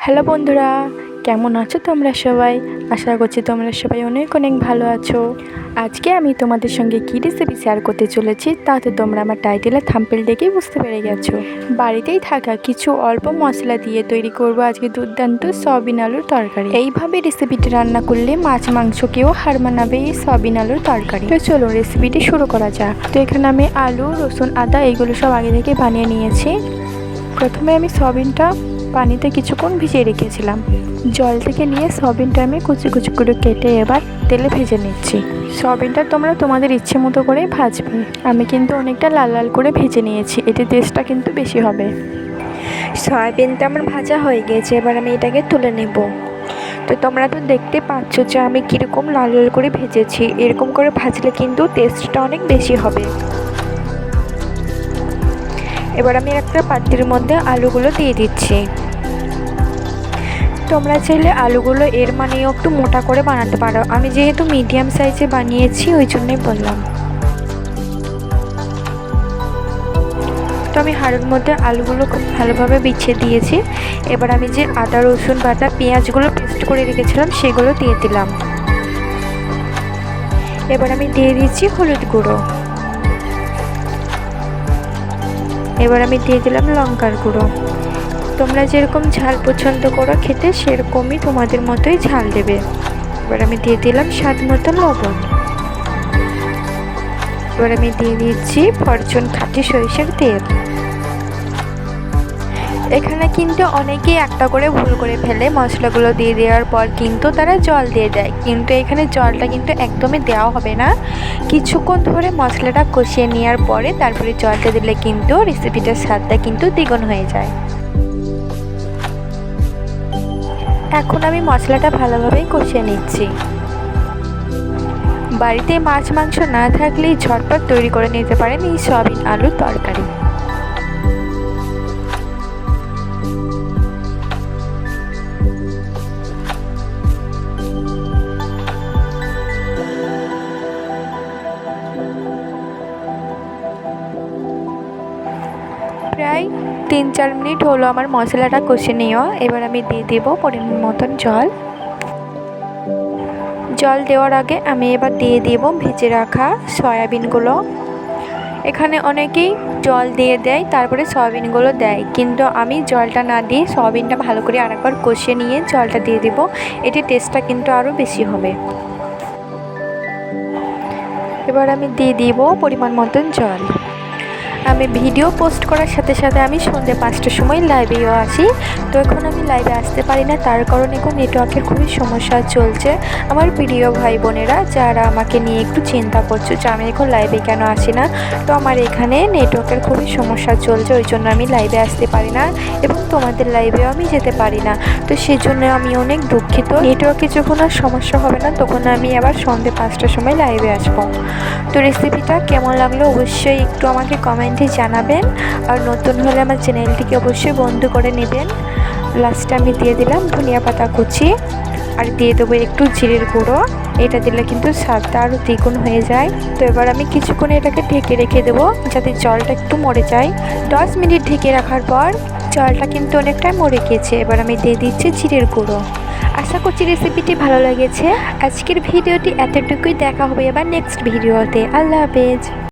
Hello বন্ধুরা, কেমন আছো তোমরা সবাই? আশা করছি তোমরা সবাই অনেক অনেক ভালো আছো। আজকে আমি তোমাদের সঙ্গে কী রেসিপি শেয়ার করতে চলেছি তা তো তোমরা আমার টাইটেলে থাম্বনেল দেখেই বুঝতে পেরে গেছো। বাড়িতেই থাকা কিছু অল্প মশলা দিয়ে তৈরি করব আজকে দুর্দান্ত সয়াবিন আলুর তরকারি। এইভাবে রেসিপিটি রান্না করলে মাছ মাংসকেও হার মানাবে এই সয়াবিন আলুর তরকারি। তো চলো রেসিপিটি শুরু করা যাক। তো এখানে আমি আলু, রসুন, আদা এইগুলো সব আগে থেকে বানিয়ে নিয়েছি। প্রথমে আমি সয়াবিনটা পানিতে কিছুক্ষণ ভিজিয়ে রেখেছিলাম। জল থেকে নিয়ে সয়াবিনটা আমি কুচি কুচি করে কেটে এবার তেলে ভেজে নিচ্ছি। সয়াবিনটা তোমরা তোমাদের ইচ্ছে মতো করে ভাজবে। আমি কিন্তু অনেকটা লাল লাল করে ভেজে নিয়েছি, এতে টেস্টটা কিন্তু বেশি হবে। সয়াবিনটা আমার ভাজা হয়ে গেছে, এবার আমি এটাকে তুলে নেব। তো তোমরা তো দেখতে পাচ্ছ যে আমি কীরকম লাল লাল করে ভেজেছি। এরকম করে ভাজলে কিন্তু টেস্টটা অনেক বেশি হবে। এবার আমি একটা পাত্রের মধ্যে আলুগুলো দিয়ে দিচ্ছি। তোমরা চাইলে আলুগুলো এর মানেও একটু মোটা করে বানাতে পারো। আমি যেহেতু মিডিয়াম সাইজে বানিয়েছি ওই জন্যই বললাম। তো আমি হাঁড়ির মধ্যে আলুগুলো খুব ভালোভাবে বিছিয়ে দিয়েছি। এবার আমি যে আদা, রসুন বাটা, পেঁয়াজগুলো পেস্ট করে রেখেছিলাম সেগুলো দিয়ে দিলাম। এবার আমি দিয়ে দিচ্ছি হলুদ গুঁড়ো। এবার আমি দিয়ে দিলাম লঙ্কার গুঁড়ো। তোমরা যেরকম ঝাল পছন্দ করো খেতে সেরকমই তোমাদের মতোই ঝাল দেবে। এবার আমি দিয়ে দিলাম স্বাদ মতো লবণ। এবার আমি দিয়ে দিচ্ছি ফরচুন খাঁটি সরিষার তেল। এখানে কিন্তু অনেকেই একটা করে ভুল করে ফেলে, মশলাগুলো দিয়ে দেওয়ার পর কিন্তু তারা জল দিয়ে দেয়, কিন্তু এখানে জলটা কিন্তু একদমই দেওয়া হবে না। কিছুক্ষণ ধরে মশলাটা কষিয়ে নেওয়ার পরে তারপরে জলটা দিলে কিন্তু রেসিপিটার স্বাদটা কিন্তু দ্বিগুণ হয়ে যায়। এখন আমি মশলাটা ভালোভাবেই কষিয়ে নিচ্ছি। বাড়িতে মাছ মাংস না থাকলেই ঝটপট তৈরি করে নিতে পারেন এই সয়াবিন আলুর তরকারি। প্রায় 3-4 মিনিট হলো আমার মশলাটা কষে নেওয়া। এবার আমি দিয়ে দেবো পরিমাণ মতন জল। জল দেওয়ার আগে আমি এবার দিয়ে দেব ভেজে রাখা সয়াবিনগুলো। এখানে অনেকেই জল দিয়ে দেয় তারপরে সয়াবিনগুলো দেয়, কিন্তু আমি জলটা না দিয়ে সয়াবিনটা ভালো করে আরেকবার কষিয়ে নিয়ে জলটা দিয়ে দেবো। এটি টেস্টটা কিন্তু আরও বেশি হবে। এবার আমি দিয়ে দিব পরিমাণ মতন জল। আমি ভিডিও পোস্ট করার সাথে সাথে আমি সন্ধ্যে 5টার সময় লাইভেও আসি। তো এখন আমি লাইভে আসতে পারি না, তার কারণে এখন নেটওয়ার্কের খুবই সমস্যা চলছে। আমার প্রিয় ভাই বোনেরা যারা আমাকে নিয়ে একটু চিন্তা করছো যে আমি এখন লাইভে কেন আসি না, তো আমার এখানে নেটওয়ার্কের খুবই সমস্যা চলছে, ওই জন্য আমি লাইভে আসতে পারি না এবং তোমাদের লাইভেও আমি যেতে পারি না। তো সেই জন্য আমি অনেক দুঃখিত। নেটওয়ার্কে যখন আর সমস্যা হবে না তখন আমি আবার সন্ধ্যে 5টার সময় লাইভে আসবো। তো রেসিপিটা কেমন লাগলো অবশ্যই একটু আমাকে কমেন্টে জানাবেন, আর নতুন হলে আমার চ্যানেলটিকে অবশ্যই বন্ধু করে নেবেন। লাস্টে আমি দিয়ে দিলাম ধনিয়া পাতা কুচি, আর দিয়ে দেবো একটু জিরের গুঁড়ো। এটা দিলে কিন্তু স্বাদটা আরও দ্বিগুণ হয়ে যায়। তো এবার আমি কিছুক্ষণ এটাকে ঢেকে রেখে দেবো যাতে জলটা একটু মরে যায়। 10 মিনিট ঢেকে রাখার পর জলটা কিন্তু অনেকটাই মরে গেছে। এবার আমি দিয়ে দিচ্ছি জিরের গুঁড়ো। আশা করছি রেসিপিটি ভালো লেগেছে। আজকের ভিডিওটি এতটুকুই, দেখা হবে এবার নেক্সট ভিডিওতে। আল্লাহ হাফেজ।